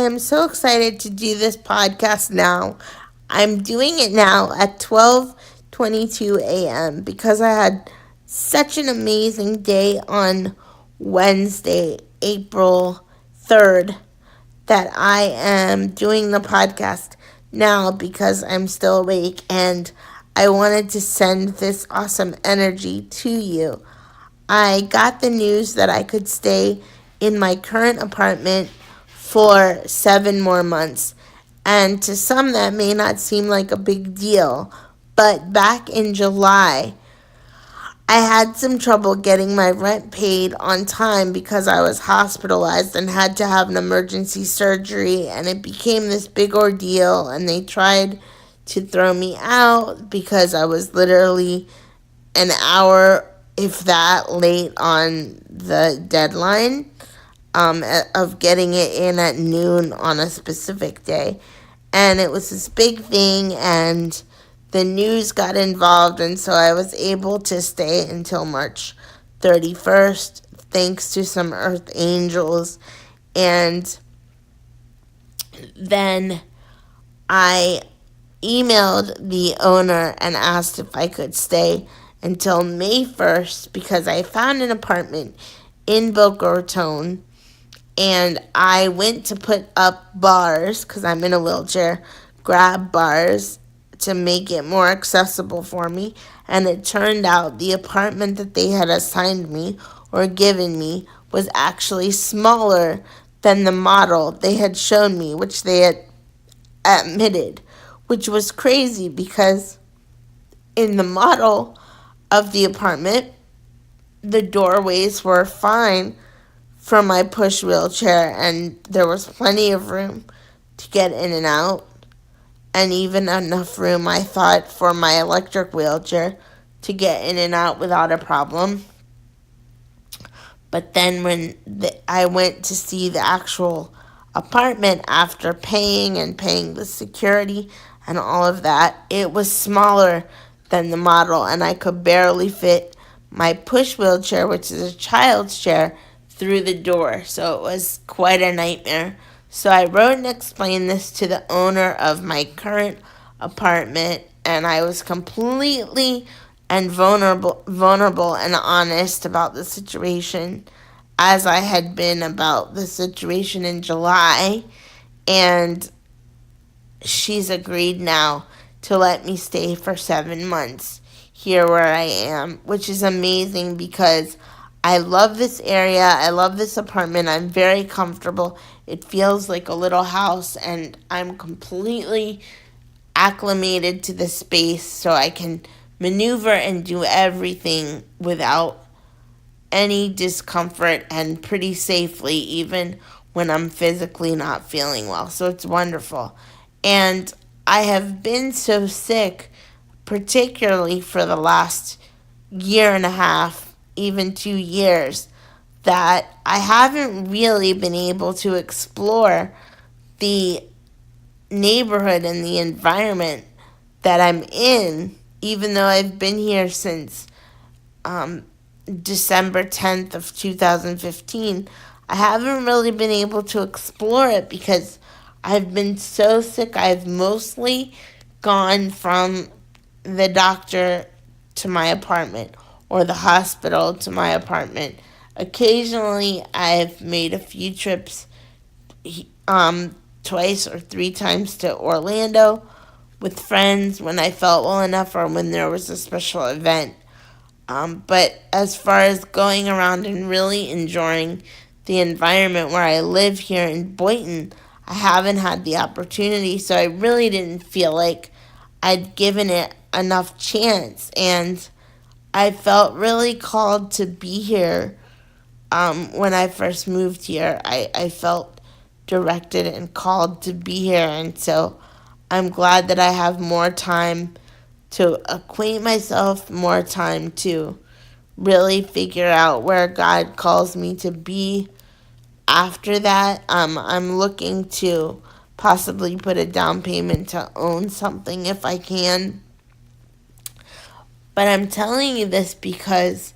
am so excited to do this podcast now. I'm doing it now at 12:22 a.m. because I had such an amazing day on Wednesday, April 3rd, that I am doing the podcast now because I'm still awake and I wanted to send this awesome energy to you. I got the news that I could stay in my current apartment for 7 more months. And to some, that may not seem like a big deal. But back in July, I had some trouble getting my rent paid on time because I was hospitalized and had to have an emergency surgery. And it became this big ordeal. And they tried to throw me out because I was literally an hour, if that, late on the deadline of getting it in at noon on a specific day. And it was this big thing, and the news got involved, and so I was able to stay until March 31st, thanks to some earth angels. And then I emailed the owner and asked if I could stay until May 1st because I found an apartment in Boca Raton, and I went to put up bars because I'm in a wheelchair, grab bars to make it more accessible for me. And it turned out the apartment that they had assigned me or given me was actually smaller than the model they had shown me, which they had admitted, which was crazy because in the model of the apartment, the doorways were fine for my push wheelchair, and there was plenty of room to get in and out, and even enough room, I thought, for my electric wheelchair to get in and out without a problem. But then when I went to see the actual apartment after paying the security and all of that, it was smaller than the model, and I could barely fit my push wheelchair, which is a child's chair, through the door. So it was quite a nightmare. So I wrote and explained this to the owner of my current apartment, and I was completely and vulnerable and honest about the situation, as I had been about the situation in July. And she's agreed now to let me stay for 7 months here where I am, which is amazing because I love this area. I love this apartment. I'm very comfortable. It feels like a little house, and I'm completely acclimated to the space so I can maneuver and do everything without any discomfort and pretty safely, even when I'm physically not feeling well. So it's wonderful. And I have been so sick, particularly for the last year and a half, even 2 years, that I haven't really been able to explore the neighborhood and the environment that I'm in, even though I've been here since December 10th of 2015. I haven't really been able to explore it because I've been so sick. I've mostly gone from the doctor to my apartment or the hospital to my apartment. Occasionally, I've made a few trips, twice or three times to Orlando with friends when I felt well enough or when there was a special event. But as far as going around and really enjoying the environment where I live here in Boynton, I haven't had the opportunity, so I really didn't feel like I'd given it enough chance. And I felt really called to be here. When I first moved here, I felt directed and called to be here, and so I'm glad that I have more time to acquaint myself, more time to really figure out where God calls me to be after that. I'm looking to possibly put a down payment to own something if I can. But I'm telling you this because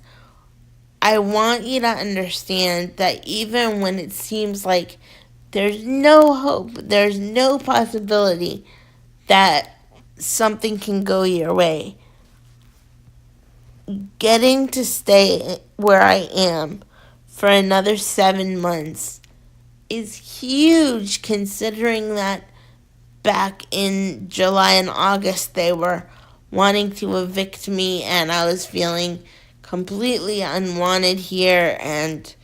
I want you to understand that even when it seems like there's no hope, there's no possibility that something can go your way. Getting to stay where I am for another 7 months is huge, considering that back in July and August they were wanting to evict me and I was feeling completely unwanted here and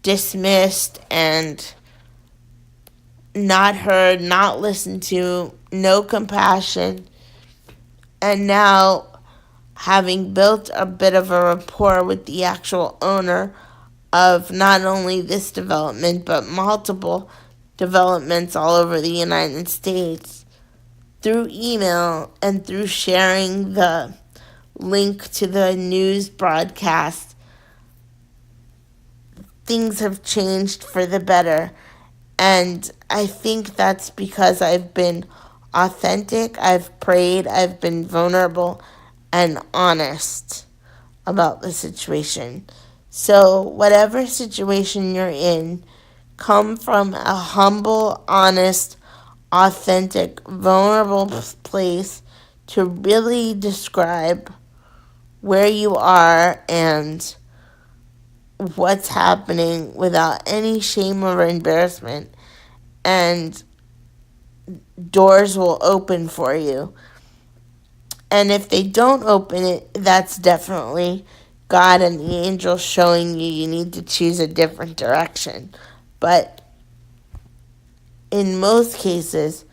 dismissed and not heard, not listened to, no compassion. And now, having built a bit of a rapport with the actual owner of not only this development but multiple developments all over the United States through email and through sharing the link to the news broadcast, things have changed for the better. And I think that's because I've been authentic, I've prayed, I've been vulnerable and honest about the situation. So, whatever situation you're in, come from a humble, honest, authentic, vulnerable place to really describe where you are and what's happening without any shame or embarrassment, and doors will open for you. And if they don't open it, that's definitely God and the angels showing you need to choose a different direction. But in most cases,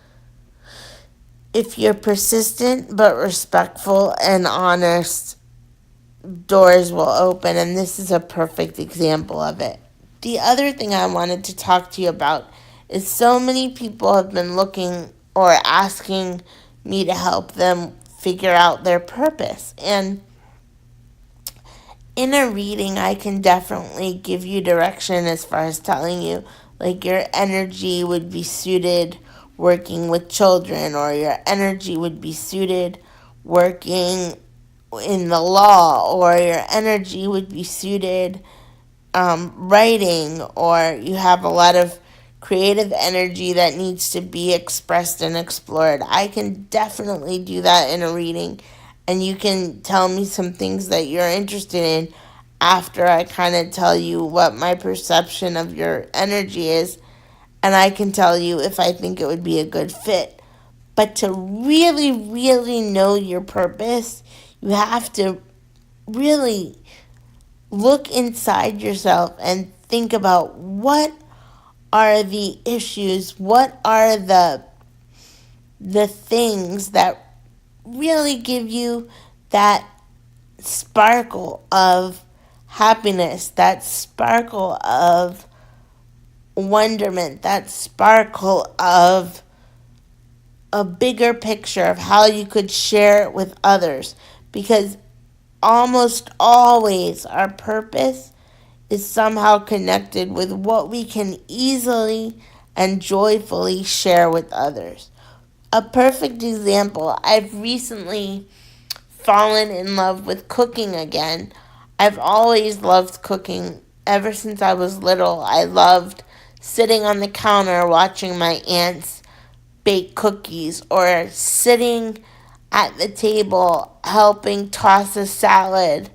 if you're persistent but respectful and honest, doors will open, and this is a perfect example of it. The other thing I wanted to talk to you about is so many people have been looking or asking me to help them figure out their purpose. And in a reading, I can definitely give you direction as far as telling you, like, your energy would be suited working with children, or your energy would be suited working in the law, or your energy would be suited writing, or you have a lot of creative energy that needs to be expressed and explored. I can definitely do that in a reading, and you can tell me some things that you're interested in after I kind of tell you what my perception of your energy is, and I can tell you if I think it would be a good fit. But to really, really know your purpose, you have to really look inside yourself and think about what are the issues, what are the things that really give you that sparkle of happiness, that sparkle of wonderment, that sparkle of a bigger picture of how you could share it with others. Because almost always our purpose is somehow connected with what we can easily and joyfully share with others. A perfect example, I've recently fallen in love with cooking again. I've always loved cooking ever since I was little. I loved sitting on the counter watching my aunts bake cookies, or sitting at the table helping toss a salad,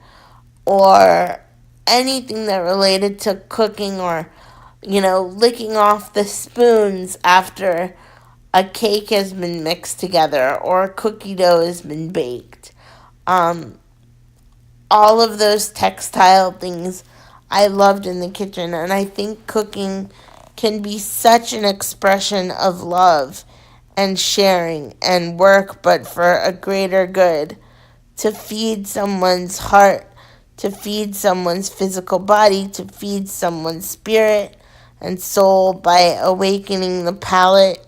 or anything that related to cooking, or licking off the spoons after a cake has been mixed together or cookie dough has been baked. Um, all of those textile things I loved in the kitchen, and I think cooking can be such an expression of love and sharing and work, but for a greater good, to feed someone's heart, to feed someone's physical body, to feed someone's spirit and soul by awakening the palate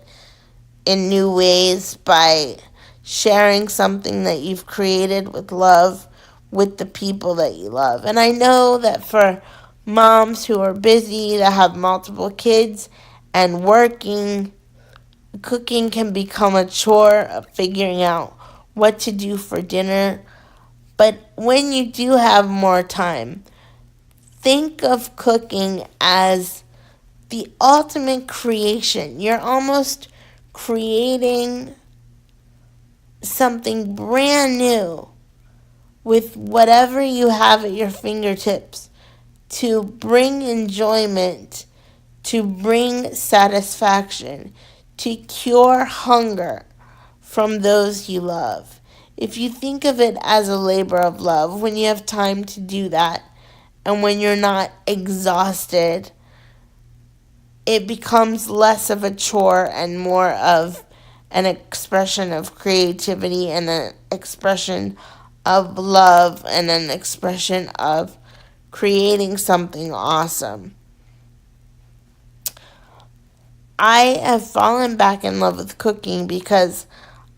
in new ways, by sharing something that you've created with love with the people that you love. And I know that for moms who are busy, that have multiple kids and working, cooking can become a chore of figuring out what to do for dinner. But when you do have more time, think of cooking as the ultimate creation. You're almost creating something brand new with whatever you have at your fingertips to bring enjoyment, to bring satisfaction, to cure hunger from those you love. If you think of it as a labor of love, when you have time to do that and when you're not exhausted, it becomes less of a chore and more of an expression of creativity and an expression of love and an expression of creating something awesome. I have fallen back in love with cooking because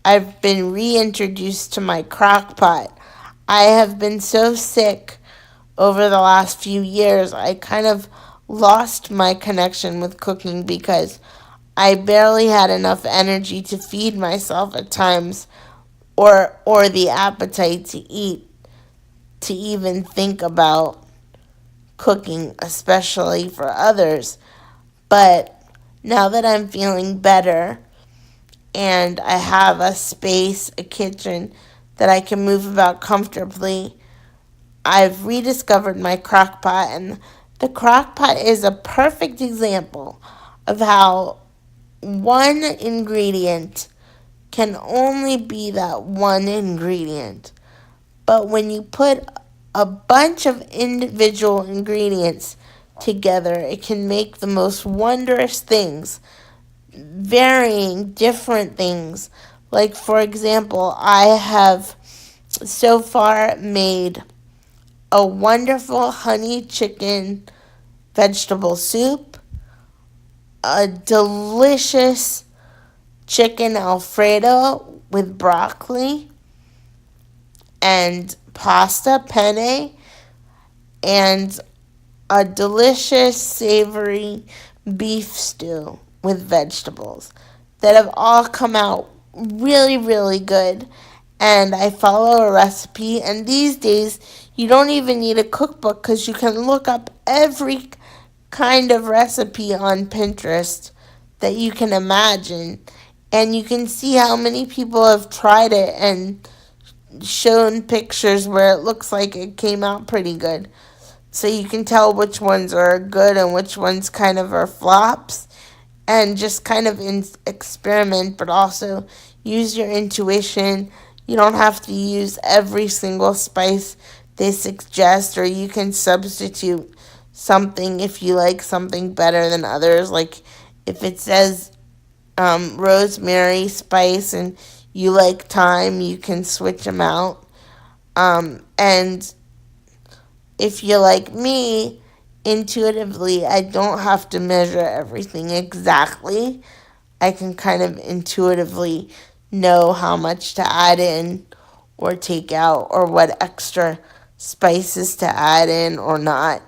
I've been reintroduced to my crock pot. I have been so sick over the last few years. I kind of lost my connection with cooking because I barely had enough energy to feed myself at times, or the appetite to eat, to even think about cooking, especially for others. But now that I'm feeling better and I have a space, a kitchen that I can move about comfortably, I've rediscovered my crock pot, and the crock pot is a perfect example of how one ingredient can only be that one ingredient. But when you put a bunch of individual ingredients together, it can make the most wondrous things, varying different things. Like, for example, I have so far made a wonderful honey chicken vegetable soup, a delicious chicken alfredo with broccoli, and pasta penne, and a delicious savory beef stew with vegetables that have all come out really, really good. And I follow a recipe, and these days you don't even need a cookbook because you can look up every kind of recipe on Pinterest that you can imagine, and you can see how many people have tried it and shown pictures where it looks like it came out pretty good. So you can tell which ones are good and which ones kind of are flops, and just kind of experiment, but also use your intuition. You don't have to use every single spice they suggest, or you can substitute something if you like something better than others. Like if it says rosemary spice and you like thyme, you can switch them out. And if you're like me, intuitively, I don't have to measure everything exactly. I can kind of intuitively know how much to add in or take out, or what extra spices to add in or not.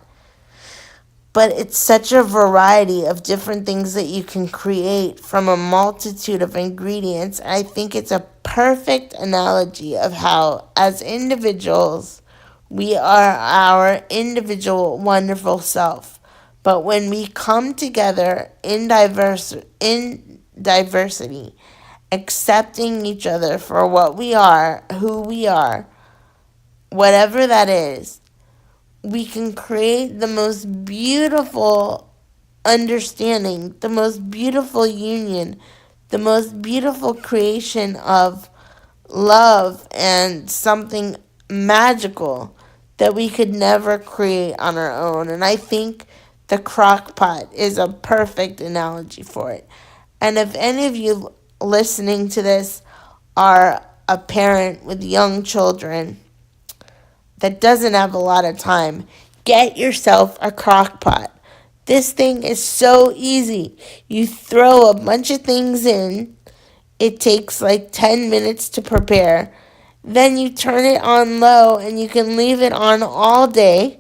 But it's such a variety of different things that you can create from a multitude of ingredients. I think it's a perfect analogy of how, as individuals, we are our individual wonderful self. But when we come together in diversity, accepting each other for what we are, who we are, whatever that is, we can create the most beautiful understanding, the most beautiful union, the most beautiful creation of love and something magical that we could never create on our own. And I think the crock pot is a perfect analogy for it. And if any of you listening to this are a parent with young children that doesn't have a lot of time, get yourself a crock pot. This thing is so easy. You throw a bunch of things in. It takes like 10 minutes to prepare. Then you turn it on low and you can leave it on all day,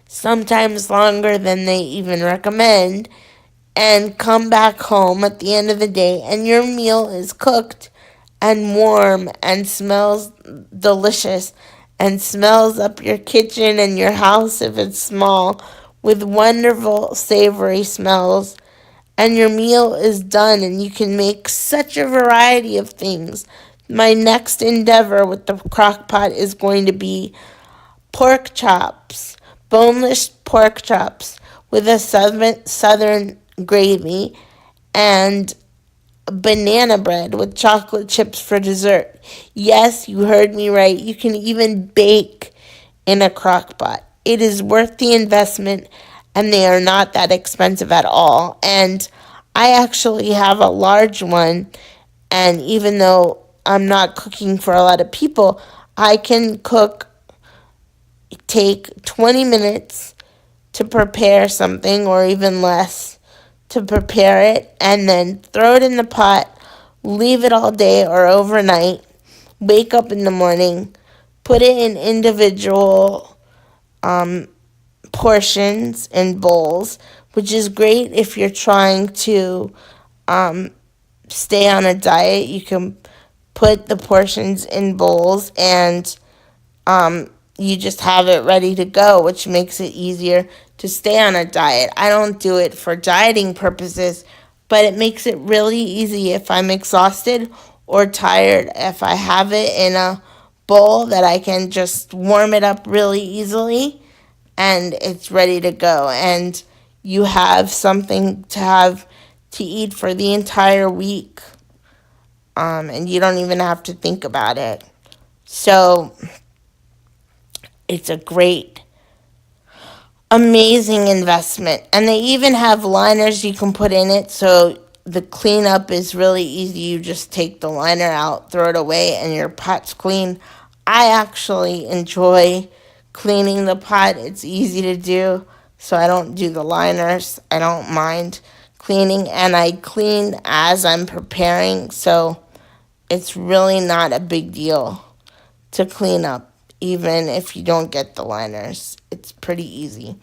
sometimes longer than they even recommend, and come back home at the end of the day and your meal is cooked and warm and smells delicious and smells up your kitchen and your house if it's small with wonderful savory smells, and your meal is done, and you can make such a variety of things. My next endeavor with the crock pot is going to be pork chops, boneless pork chops with a southern gravy, and banana bread with chocolate chips for dessert. Yes, you heard me right. You can even bake in a crock pot. It is worth the investment, and they are not that expensive at all. And I actually have a large one, and even though I'm not cooking for a lot of people, I can take 20 minutes to prepare something, or even less, to prepare it, and then throw it in the pot, leave it all day or overnight, wake up in the morning, put it in individual portions and bowls, which is great if you're trying to stay on a diet. You can put the portions in bowls, and you just have it ready to go, which makes it easier to stay on a diet. I don't do it for dieting purposes, but it makes it really easy if I'm exhausted or tired. If I have it in a bowl, that I can just warm it up really easily, and it's ready to go. And you have something to have to eat for the entire week, and you don't even have to think about it. So it's a great, amazing investment. And they even have liners you can put in it, so the cleanup is really easy. You just take the liner out, throw it away, and your pot's clean. I actually enjoy cleaning the pot. It's easy to do, so I don't do the liners. I don't mind cleaning, and I clean as I'm preparing, so it's really not a big deal to clean up, even if you don't get the liners. It's pretty easy.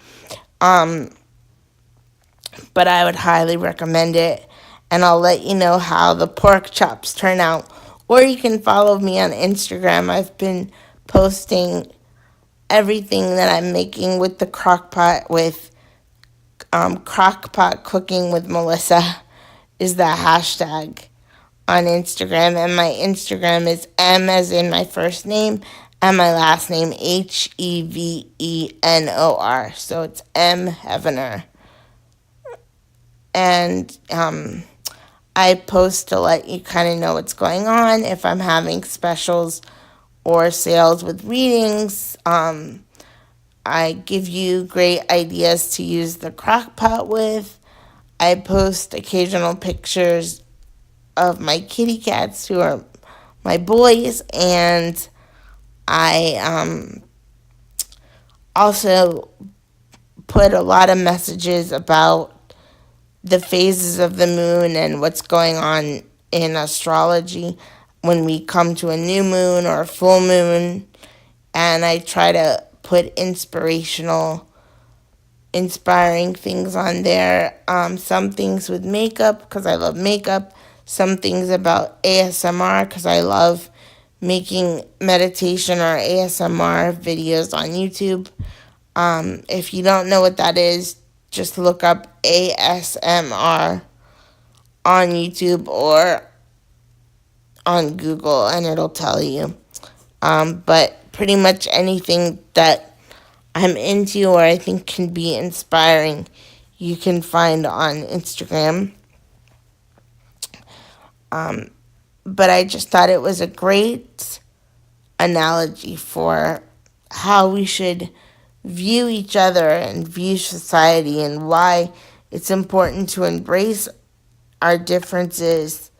Um, but I would highly recommend it, and I'll let you know how the pork chops turn out. Or you can follow me on Instagram. I've been posting everything that I'm making with the crock pot, with crock pot cooking with Melissa is the hashtag on Instagram, and my Instagram is M as in my first name and my last name Hevenor. So it's M Heavener, and I post to let you kind of know what's going on. If I'm having specials or sales with readings, I give you great ideas to use the crock pot with. I post occasional pictures of my kitty cats, who are my boys, and I also put a lot of messages about the phases of the moon and what's going on in astrology when we come to a new moon or a full moon. And I try to put inspiring things on there. Some things with makeup, because I love makeup. Some things about ASMR, because I love making meditation or ASMR videos on YouTube. If you don't know what that is, just look up ASMR on YouTube or on Google, and it'll tell you. But pretty much anything that I'm into or I think can be inspiring, you can find on Instagram. But I just thought it was a great analogy for how we should view each other and view society, and why it's important to embrace our differences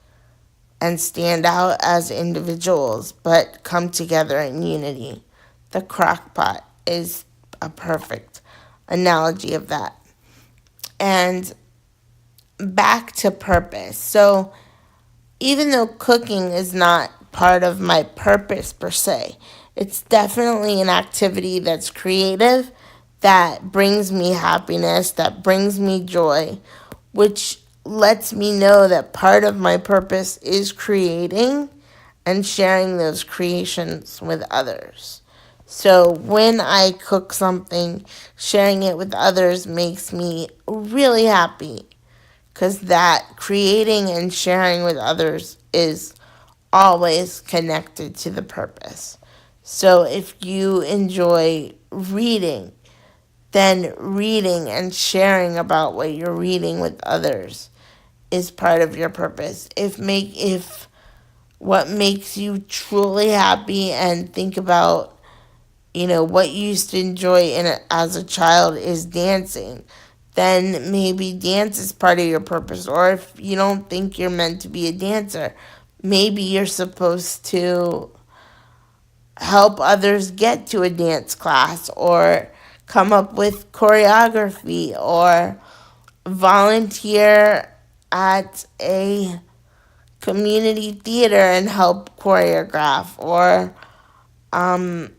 and stand out as individuals, but come together in unity. The crock pot is a perfect analogy of that. And back to purpose. So even though cooking is not part of my purpose per se, it's definitely an activity that's creative, that brings me happiness, that brings me joy, which lets me know that part of my purpose is creating and sharing those creations with others. So when I cook something, sharing it with others makes me really happy because that creating and sharing with others is always connected to the purpose. So if you enjoy reading, then reading and sharing about what you're reading with others is part of your purpose. If what makes you truly happy and think about, what you used to enjoy as a child is dancing, then maybe dance is part of your purpose. Or if you don't think you're meant to be a dancer, maybe you're supposed to help others get to a dance class or come up with choreography or volunteer at a community theater and help choreograph or um,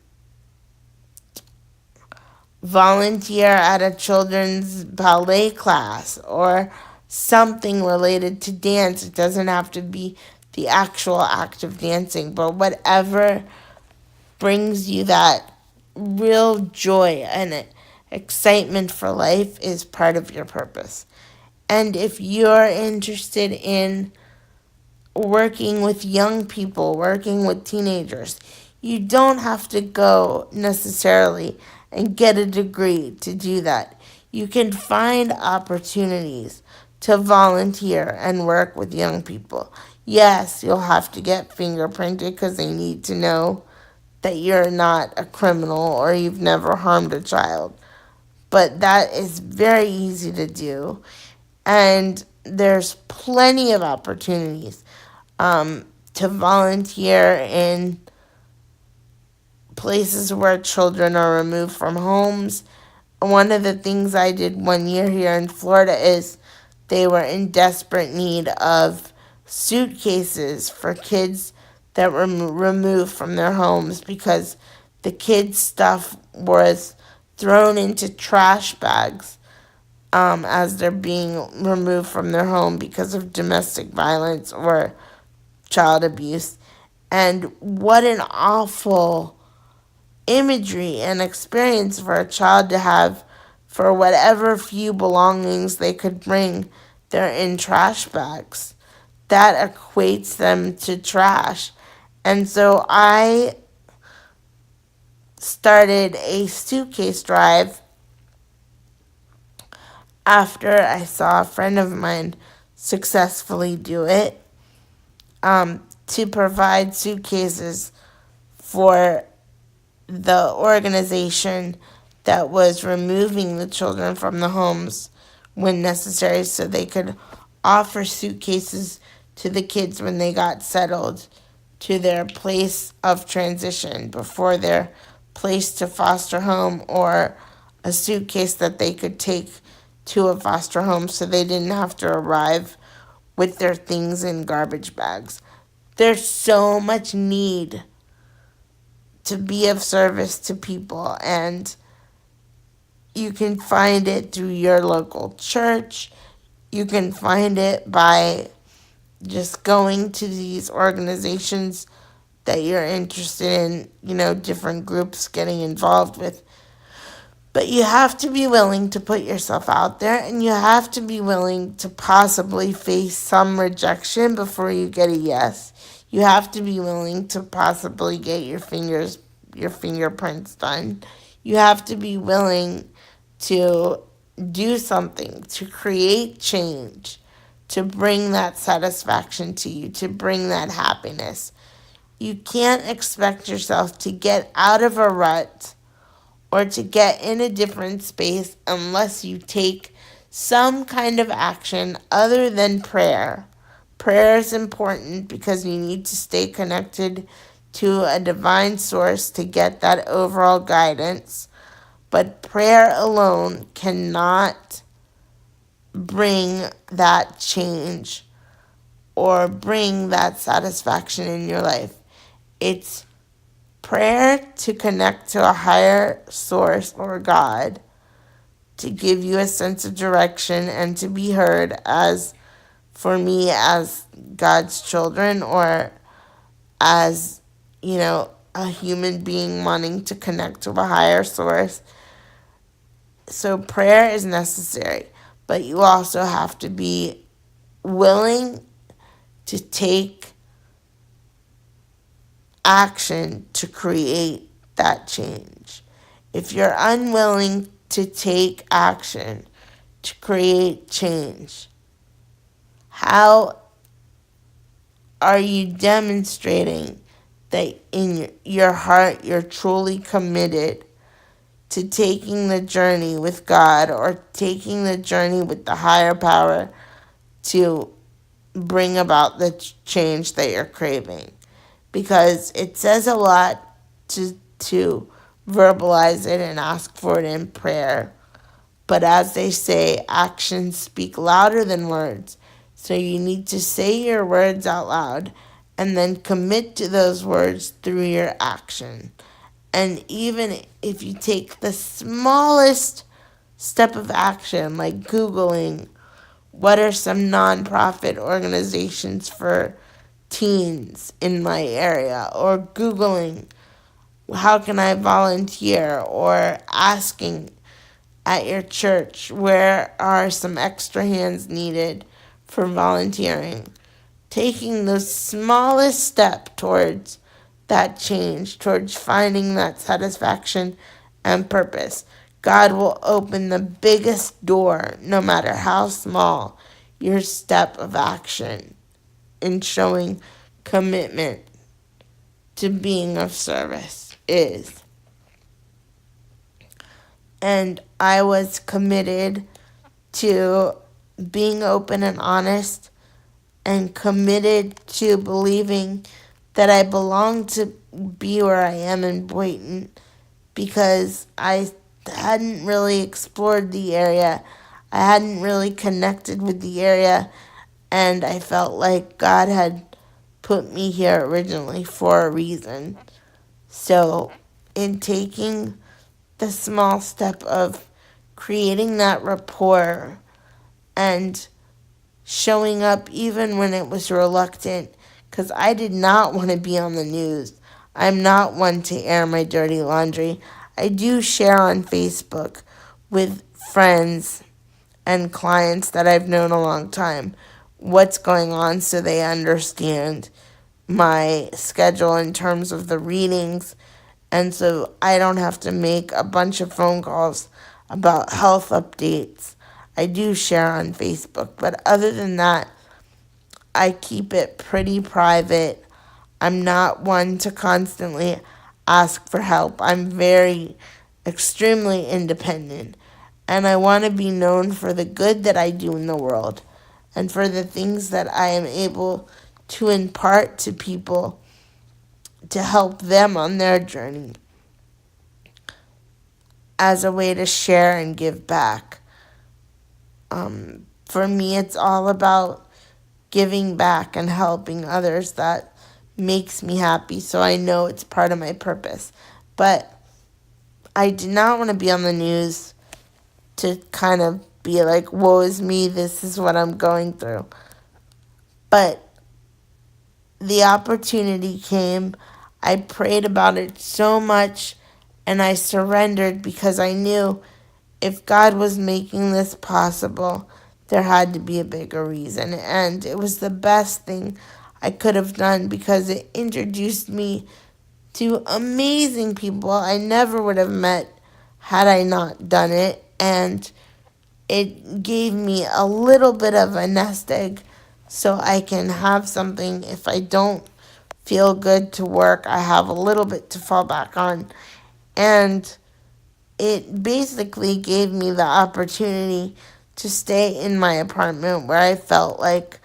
volunteer at a children's ballet class or something related to dance. It doesn't have to be the actual act of dancing, but whatever brings you that real joy and excitement for life is part of your purpose. And if you're interested in working with young people, working with teenagers, you don't have to go necessarily and get a degree to do that. You can find opportunities to volunteer and work with young people. Yes, you'll have to get fingerprinted because they need to know that you're not a criminal or you've never harmed a child. But that is very easy to do. And there's plenty of opportunities to volunteer in places where children are removed from homes. One of the things I did one year here in Florida is they were in desperate need of suitcases for kids that were removed from their homes because the kids' stuff was thrown into trash bags as they're being removed from their home because of domestic violence or child abuse. And what an awful imagery and experience for a child to have for whatever few belongings they could bring. They're in trash bags. That equates them to trash. And so I started a suitcase drive after I saw a friend of mine successfully do it, to provide suitcases for the organization that was removing the children from the homes when necessary so they could offer suitcases to the kids when they got settled to their place of transition before their place to foster home, or a suitcase that they could take to a foster home so they didn't have to arrive with their things in garbage bags. There's so much need to be of service to people, and you can find it through your local church. You can find it by just going to these organizations that you're interested in, different groups getting involved with. But you have to be willing to put yourself out there, and you have to be willing to possibly face some rejection before you get a yes. You have to be willing to possibly get your fingerprints done. You have to be willing to do something, to create change, to bring that satisfaction to you, to bring that happiness. You can't expect yourself to get out of a rut or to get in a different space unless you take some kind of action other than prayer. Prayer is important because you need to stay connected to a divine source to get that overall guidance. But prayer alone cannot bring that change or bring that satisfaction in your life. It's prayer to connect to a higher source or God to give you a sense of direction and to be heard as, for me, as God's children, or as, a human being wanting to connect to a higher source. So prayer is necessary, but you also have to be willing to take action to create that change. If you're unwilling to take action to create change, how are you demonstrating that in your heart you're truly committed to taking the journey with God or taking the journey with the higher power to bring about the change that you're craving? Because it says a lot to verbalize it and ask for it in prayer. But as they say, actions speak louder than words. So you need to say your words out loud and then commit to those words through your action. And even if you take the smallest step of action, like Googling what are some nonprofit organizations for teens in my area, or Googling how can I volunteer, or asking at your church where are some extra hands needed for volunteering. Taking the smallest step towards that change, towards finding that satisfaction and purpose, God will open the biggest door, no matter how small your step of action in showing commitment to being of service is. And I was committed to being open and honest, and committed to believing that I belong to be where I am in Boynton, because I hadn't really explored the area. I hadn't really connected with the area, and I felt like God had put me here originally for a reason. So, in taking the small step of creating that rapport and showing up even when it was reluctant, because I did not want to be on the news. I'm not one to air my dirty laundry. I do share on Facebook with friends and clients that I've known a long time what's going on, so they understand my schedule in terms of the readings, and so I don't have to make a bunch of phone calls about health updates. I do share on Facebook, but other than that, I keep it pretty private. I'm not one to constantly ask for help. I'm very, extremely independent, and I want to be known for the good that I do in the world and for the things that I am able to impart to people to help them on their journey as a way to share and give back. For me, it's all about giving back and helping others. That makes me happy, so I know it's part of my purpose. But I did not want to be on the news to kind of be like, woe is me, this is what I'm going through. But the opportunity came. I prayed about it so much, and I surrendered because I knew if God was making this possible, there had to be a bigger reason. And it was the best thing I could have done, because it introduced me to amazing people I never would have met had I not done it. And it gave me a little bit of a nest egg so I can have something. If I don't feel good to work, I have a little bit to fall back on. And it basically gave me the opportunity to stay in my apartment where I felt like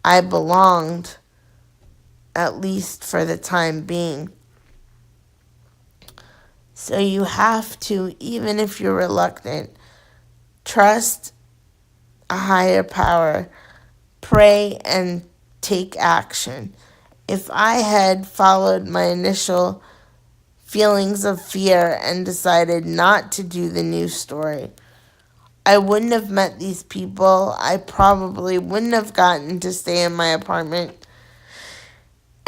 I belonged, at least for the time being. So you have to, even if you're reluctant, trust a higher power, pray, and take action. If I had followed my initial feelings of fear and decided not to do the news story, I wouldn't have met these people. I probably wouldn't have gotten to stay in my apartment.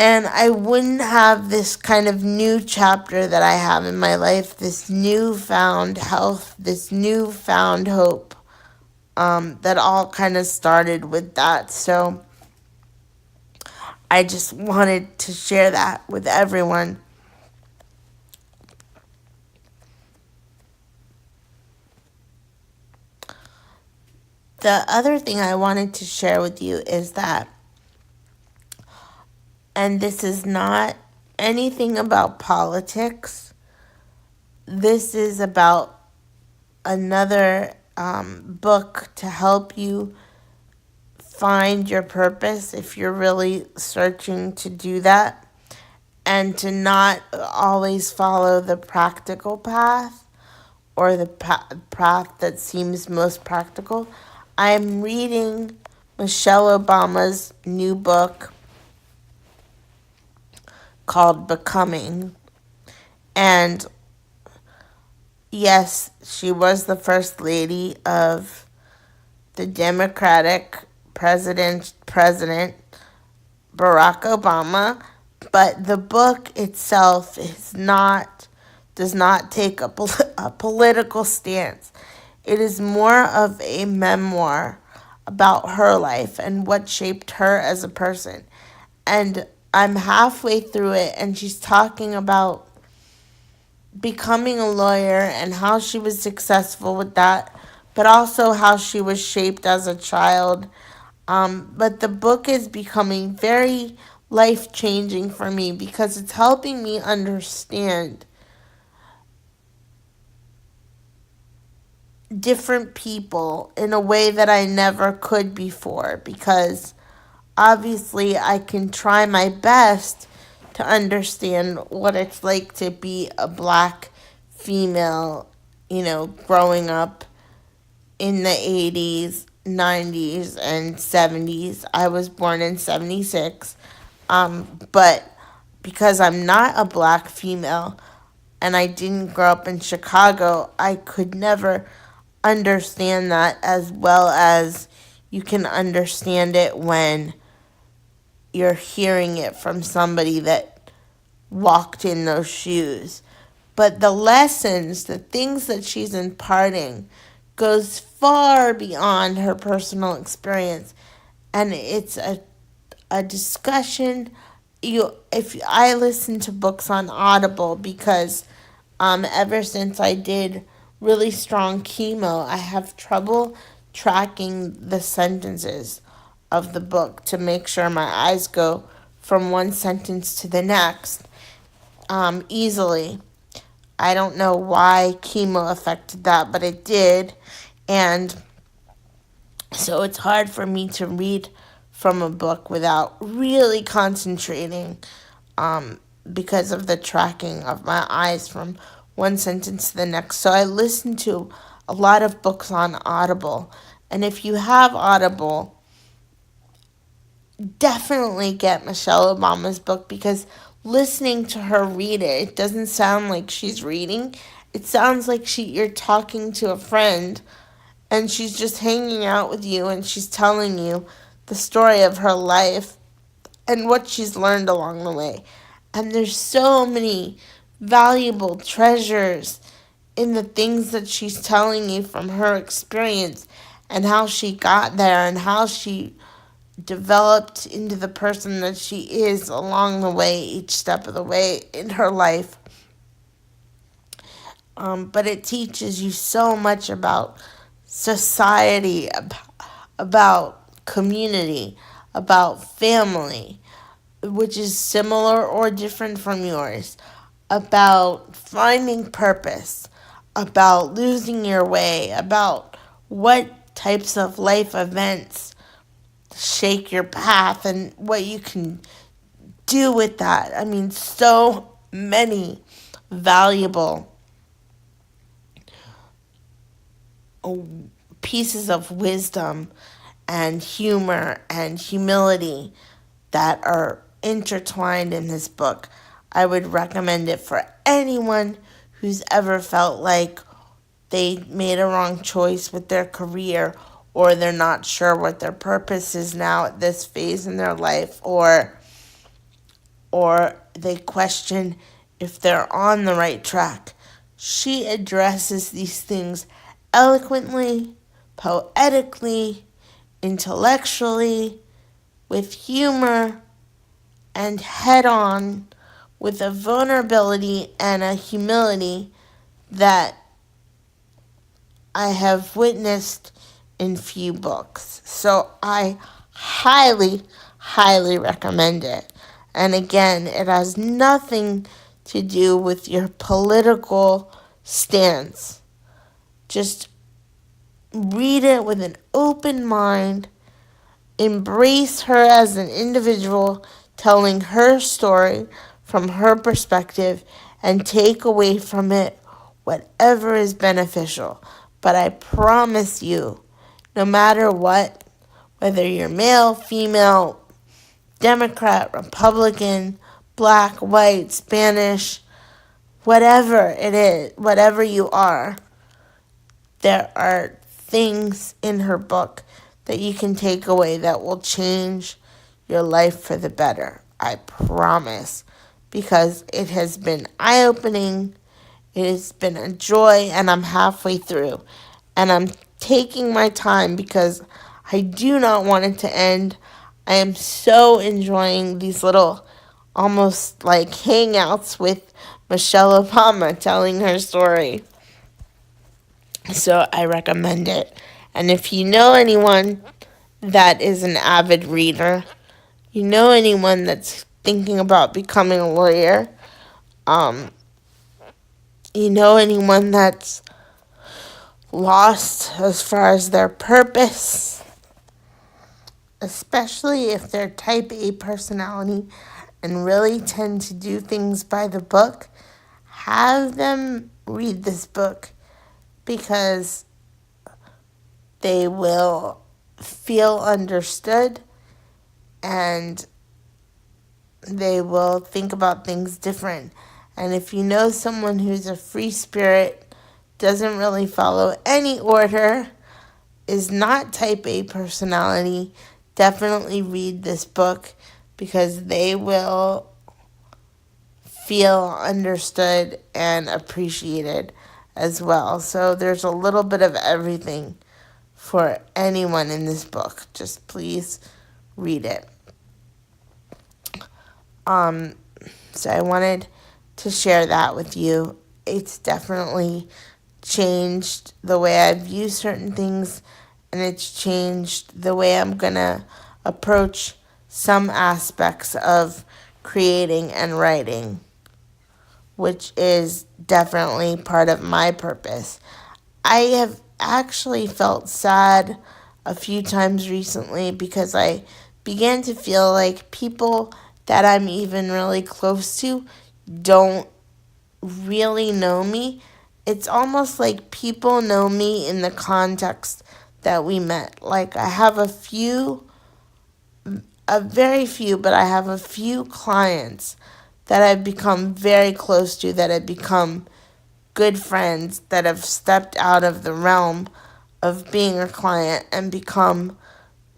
And I wouldn't have this kind of new chapter that I have in my life, this newfound health, this newfound hope, that all kind of started with that. So I just wanted to share that with everyone. The other thing I wanted to share with you is that, and this is not anything about politics, this is about another book to help you find your purpose if you're really searching to do that, and to not always follow the practical path or the path that seems most practical. I'm reading Michelle Obama's new book called Becoming. And yes, she was the first lady of the Democratic President Barack Obama, but the book itself does not take a political stance. It is more of a memoir about her life and what shaped her as a person. And I'm halfway through it, and she's talking about becoming a lawyer and how she was successful with that, but also how she was shaped as a child. But the book is becoming very life changing for me because it's helping me understand different people in a way that I never could before, because obviously I can try my best to understand what it's like to be a black female, growing up in the 80s, 90s, and 70s. I was born in 76. But because I'm not a black female and I didn't grow up in Chicago, I could never understand that as well as you can understand it when you're hearing it from somebody that walked in those shoes. But the lessons, the things that she's imparting, goes far beyond her personal experience, and it's a discussion. If I listen to books on Audible, because ever since I did really strong chemo, I have trouble tracking the sentences of the book to make sure my eyes go from one sentence to the next easily. I don't know why chemo affected that, but it did. And so it's hard for me to read from a book without really concentrating, because of the tracking of my eyes from one sentence to the next. So I listen to a lot of books on Audible. And if you have Audible, definitely get Michelle Obama's book, because listening to her read it, it doesn't sound like she's reading. It sounds like you're talking to a friend, and she's just hanging out with you, and she's telling you the story of her life and what she's learned along the way. And there's so many valuable treasures in the things that she's telling you from her experience, and how she got there, and how she developed into the person that she is along the way, each step of the way in her life. But it teaches you so much about society, about community, about family, which is similar or different from yours, about finding purpose, about losing your way, about what types of life events shake your path and what you can do with that. I mean, so many valuable pieces of wisdom and humor and humility that are intertwined in this book. I would recommend it for anyone who's ever felt like they made a wrong choice with their career, or they're not sure what their purpose is now at this phase in their life, or or they question if they're on the right track. She addresses these things eloquently, poetically, intellectually, with humor, and head on, with a vulnerability and a humility that I have witnessed in few books. So I highly, highly recommend it. And again, it has nothing to do with your political stance. Just read it with an open mind. Embrace her as an individual, telling her story from her perspective, and take away from it whatever is beneficial. But I promise you, no matter what, whether you're male, female, Democrat, Republican, black, white, Spanish, whatever it is, whatever you are, there are things in her book that you can take away that will change your life for the better. I promise. Because it has been eye-opening. It has been a joy, and I'm halfway through. And I'm taking my time because I do not want it to end. I am so enjoying these little, almost like hangouts with Michelle Obama telling her story. So I recommend it. And if you know anyone that is an avid reader, you know anyone that's thinking about becoming a lawyer, um, you know anyone that's lost as far as their purpose, especially if they're type A personality and really tend to do things by the book, have them read this book because they will feel understood and they will think about things different. And if you know someone who's a free spirit, doesn't really follow any order, is not type A personality, definitely read this book because they will feel understood and appreciated as well. So there's a little bit of everything for anyone in this book. Just please read it. So I wanted to share that with you. It's definitely changed the way I view certain things, and it's changed the way I'm gonna approach some aspects of creating and writing, which is definitely part of my purpose. I have actually felt sad a few times recently because I began to feel like people that I'm even really close to don't really know me. It's almost like people know me in the context that we met. Like I have very few, but I have a few clients that I've become very close to, that have become good friends, that have stepped out of the realm of being a client and become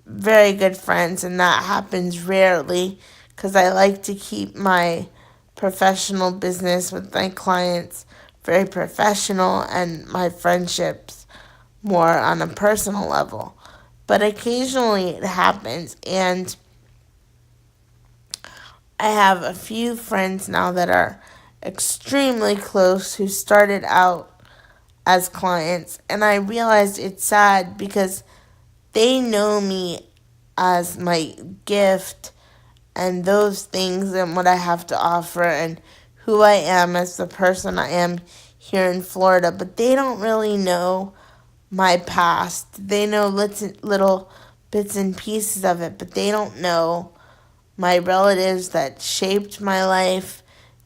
very good friends. And that happens rarely because I like to keep my professional business with my clients very professional and my friendships more on a personal level. But occasionally it happens, and I have a few friends now that are extremely close who started out as clients, and I realized it's sad because they know me as my gift and those things and what I have to offer and who I am as the person I am here in Florida, but they don't really know my past. They know little bits and pieces of it, but they don't know my relatives that shaped my life,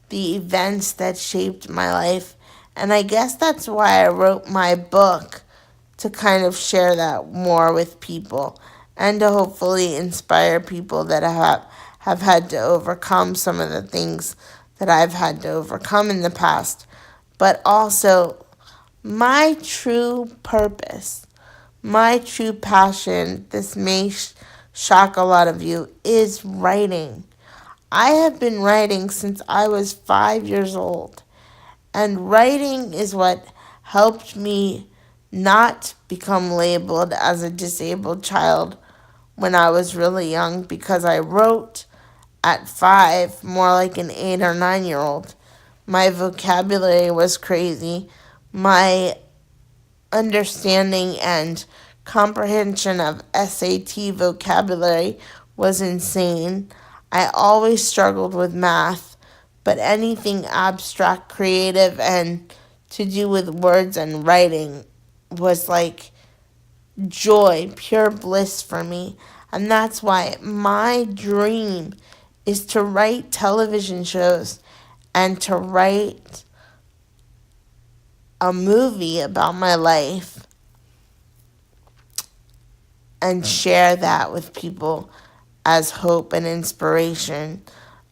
the events that shaped my life. And I guess that's why I wrote my book, to kind of share that more with people and to hopefully inspire people that have had to overcome some of the things that I've had to overcome in the past. But also, my true purpose, my true passion, this may shock a lot of you, is writing. I have been writing since I was 5 years old. And writing is what helped me not become labeled as a disabled child when I was really young, because I wrote at 5 more like an 8 or 9 year old. My vocabulary was crazy. My understanding and comprehension of SAT vocabulary was insane. I always struggled with math, but anything abstract, creative, and to do with words and writing was like joy, pure bliss for me. And that's why my dream is to write television shows and to write a movie about my life and share that with people as hope and inspiration,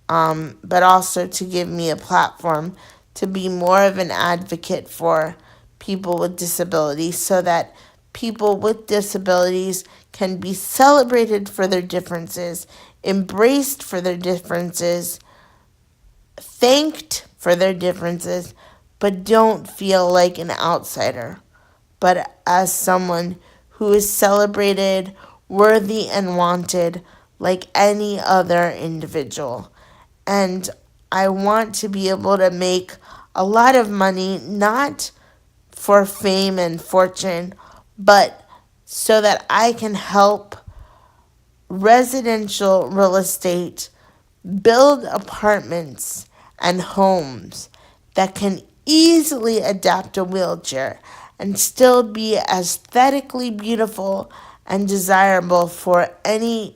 but also to give me a platform to be more of an advocate for people with disabilities, so that people with disabilities can be celebrated for their differences, embraced for their differences, thanked for their differences, but don't feel like an outsider, but as someone who is celebrated, worthy, and wanted like any other individual. And I want to be able to make a lot of money, not for fame and fortune, but so that I can help residential real estate build apartments and homes that can easily adapt a wheelchair and still be aesthetically beautiful and desirable for any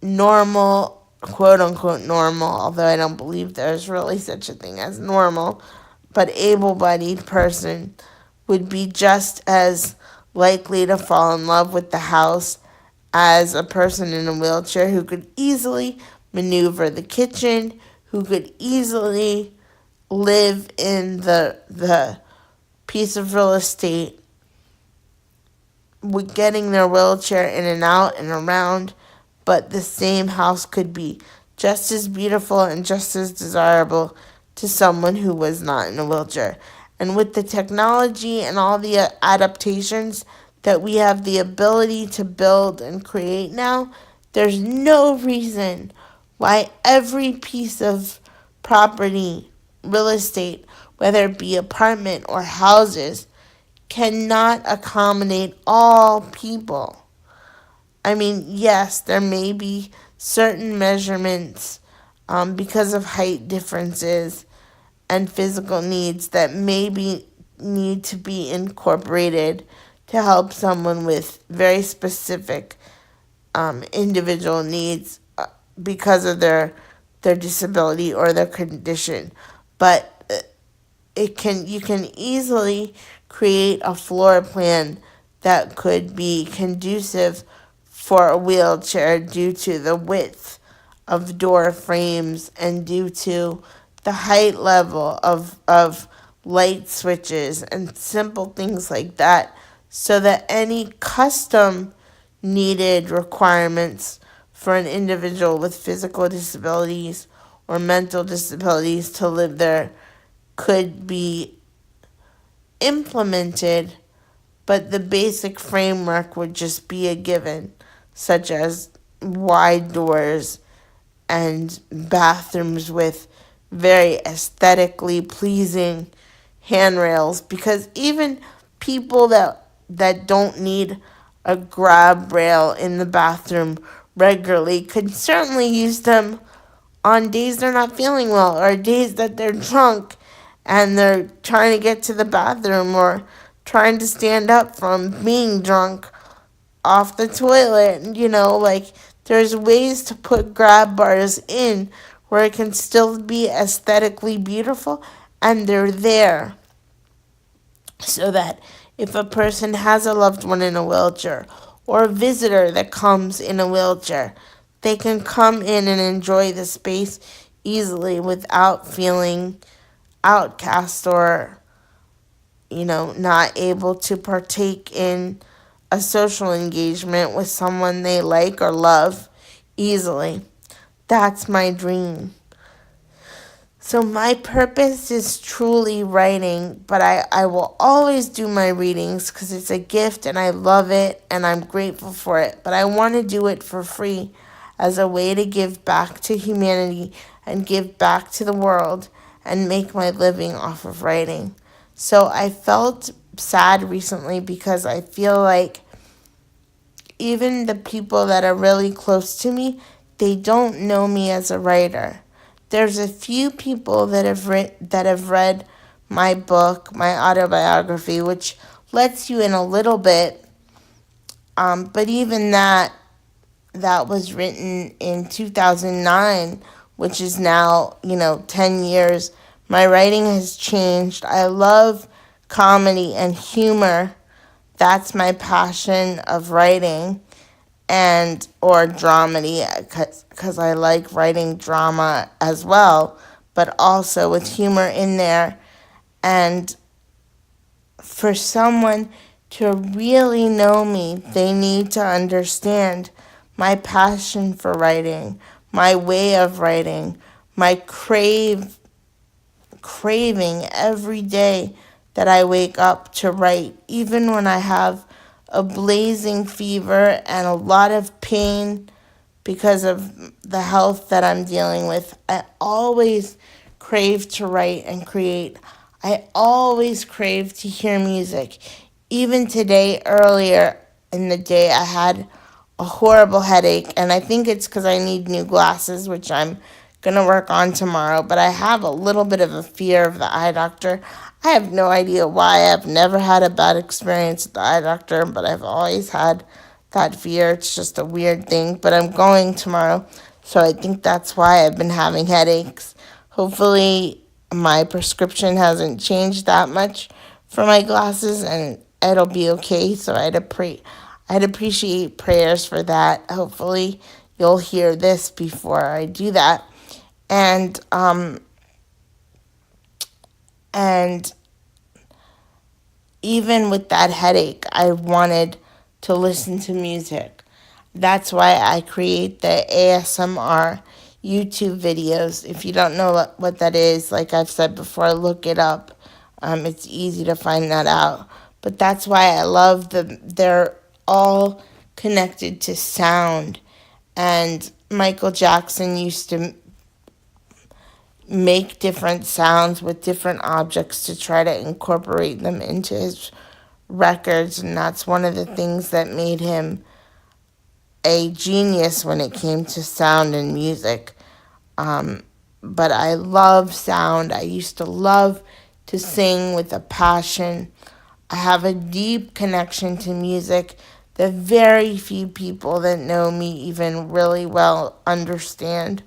normal, quote unquote normal, although I don't believe there's really such a thing as normal, but able bodied person would be just as likely to fall in love with the house as a person in a wheelchair who could easily maneuver the kitchen, who could easily live in the piece of real estate with getting their wheelchair in and out and around, but the same house could be just as beautiful and just as desirable to someone who was not in a wheelchair. And with the technology and all the adaptations that we have the ability to build and create now, there's no reason why every piece of property, real estate, whether it be apartment or houses, cannot accommodate all people. I mean, yes, there may be certain measurements because of height differences and physical needs that maybe need to be incorporated to help someone with very specific individual needs because of their disability or their condition. But you can easily create a floor plan that could be conducive for a wheelchair due to the width of door frames and due to the height level of light switches and simple things like that, so that any custom needed requirements for an individual with physical disabilities or mental disabilities to live there could be implemented, but the basic framework would just be a given, such as wide doors and bathrooms with very aesthetically pleasing handrails, because even people that don't need a grab rail in the bathroom regularly could certainly use them on days they're not feeling well or days that they're drunk and they're trying to get to the bathroom or trying to stand up from being drunk off the toilet. Like, there's ways to put grab bars in where it can still be aesthetically beautiful, and they're there so that if a person has a loved one in a wheelchair or a visitor that comes in a wheelchair, they can come in and enjoy the space easily without feeling outcast or, not able to partake in a social engagement with someone they like or love easily. That's my dream. So my purpose is truly writing, but I will always do my readings because it's a gift and I love it and I'm grateful for it. But I want to do it for free as a way to give back to humanity and give back to the world and make my living off of writing. So I felt sad recently because I feel like even the people that are really close to me, they don't know me as a writer. There's a few people that have read my book, my autobiography, which lets you in a little bit. But even that was written in 2009, which is now 10 years. My writing has changed. I love comedy and humor. That's my passion of writing, and or dramedy, because I like writing drama as well, but also with humor in there. And for someone to really know me, they need to understand my passion for writing, my way of writing, my craving every day that I wake up to write, even when I have a blazing fever and a lot of pain because of the health that I'm dealing with. I always crave to write and create. I always crave to hear music. Even today, earlier in the day, I had a horrible headache, and I think it's because I need new glasses, which I'm going to work on tomorrow. But I have a little bit of a fear of the eye doctor. I have no idea why. I've never had a bad experience with the eye doctor, but I've always had that fear. It's just a weird thing, but I'm going tomorrow, so I think that's why I've been having headaches. Hopefully, my prescription hasn't changed that much for my glasses, and it'll be okay. So I'd appreciate prayers for that. Hopefully, you'll hear this before I do that, and and even with that headache, I wanted to listen to music. That's why I create the ASMR YouTube videos. If you don't know what that is, like I've said before, look it up. It's easy to find that out. But that's why I love them. They're all connected to sound. And Michael Jackson used to make different sounds with different objects to try to incorporate them into his records. And that's one of the things that made him a genius when it came to sound and music. But I love sound. I used to love to sing with a passion. I have a deep connection to music that very few people that know me even really well understand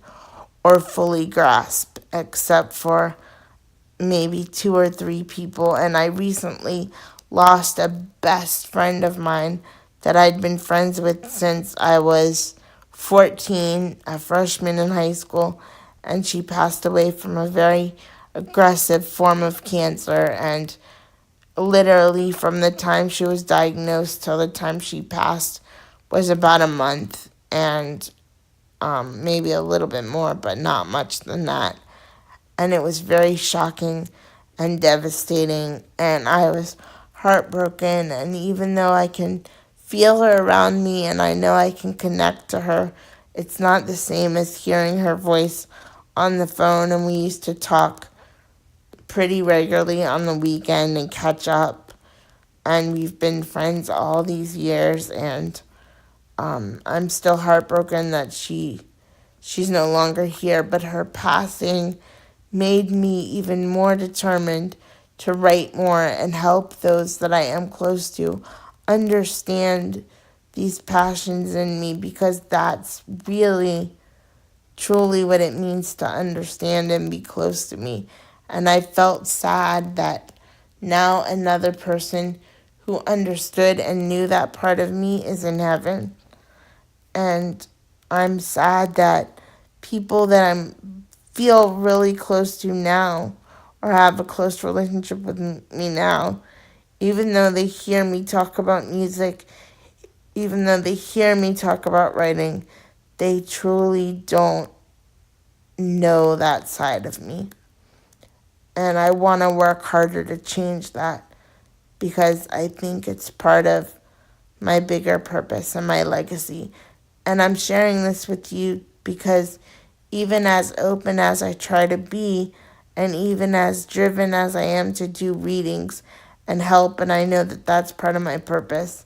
or fully grasp, except for maybe two or three people. And I recently lost a best friend of mine that I'd been friends with since I was 14, a freshman in high school, and she passed away from a very aggressive form of cancer. And literally, from the time she was diagnosed till the time she passed was about a month, and maybe a little bit more, but not much than that. And it was very shocking and devastating, and I was heartbroken. And even though I can feel her around me and I know I can connect to her, it's not the same as hearing her voice on the phone. And we used to talk pretty regularly on the weekend and catch up, and we've been friends all these years. And I'm still heartbroken that she's no longer here, but her passing made me even more determined to write more and help those that I am close to understand these passions in me, because that's really truly what it means to understand and be close to me. And I felt sad that now another person who understood and knew that part of me is in heaven. And I'm sad that people that I feel really close to now or have a close relationship with me now, even though they hear me talk about music, even though they hear me talk about writing, they truly don't know that side of me. And I want to work harder to change that because I think it's part of my bigger purpose and my legacy. And I'm sharing this with you because even as open as I try to be, and even as driven as I am to do readings and help, and I know that that's part of my purpose,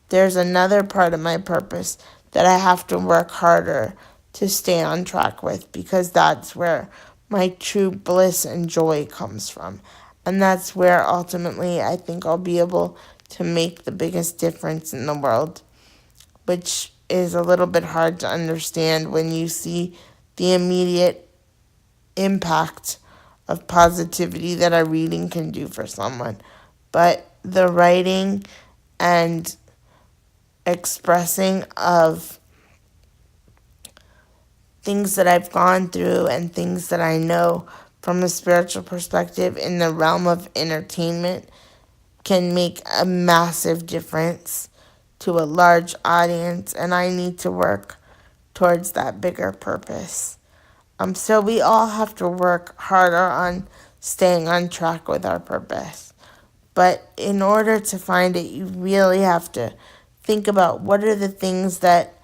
there's another part of my purpose that I have to work harder to stay on track with because that's where my true bliss and joy comes from. And that's where ultimately I think I'll be able to make the biggest difference in the world, which is a little bit hard to understand when you see the immediate impact of positivity that a reading can do for someone. But the writing and expressing of things that I've gone through and things that I know from a spiritual perspective in the realm of entertainment can make a massive difference to a large audience, and I need to work towards that bigger purpose. So we all have to work harder on staying on track with our purpose. But in order to find it, you really have to think about what are the things that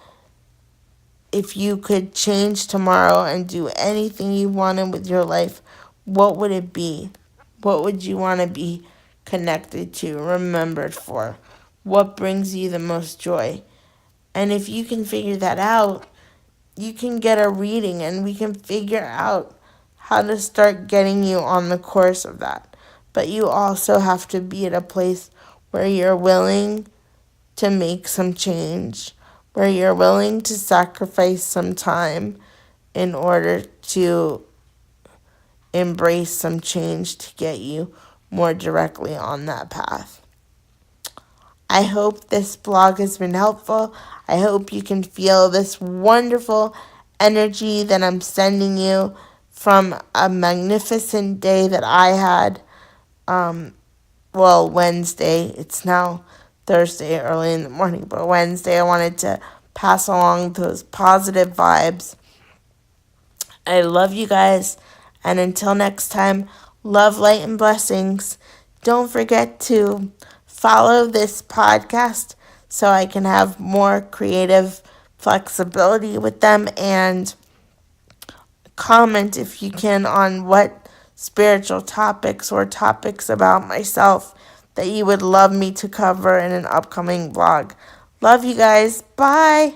if you could change tomorrow and do anything you wanted with your life, what would it be? What would you want to be connected to, remembered for? What brings you the most joy? And if you can figure that out, you can get a reading and we can figure out how to start getting you on the course of that. But you also have to be at a place where you're willing to make some change, where you're willing to sacrifice some time in order to embrace some change to get you more directly on that path. I hope this blog has been helpful. I hope you can feel this wonderful energy that I'm sending you from a magnificent day that I had. Wednesday. It's now Thursday early in the morning, but Wednesday I wanted to pass along those positive vibes. I love you guys, and until next time, love, light, and blessings. Don't forget to follow this podcast so I can have more creative flexibility with them, and comment if you can on what spiritual topics or topics about myself that you would love me to cover in an upcoming vlog. Love you guys. Bye.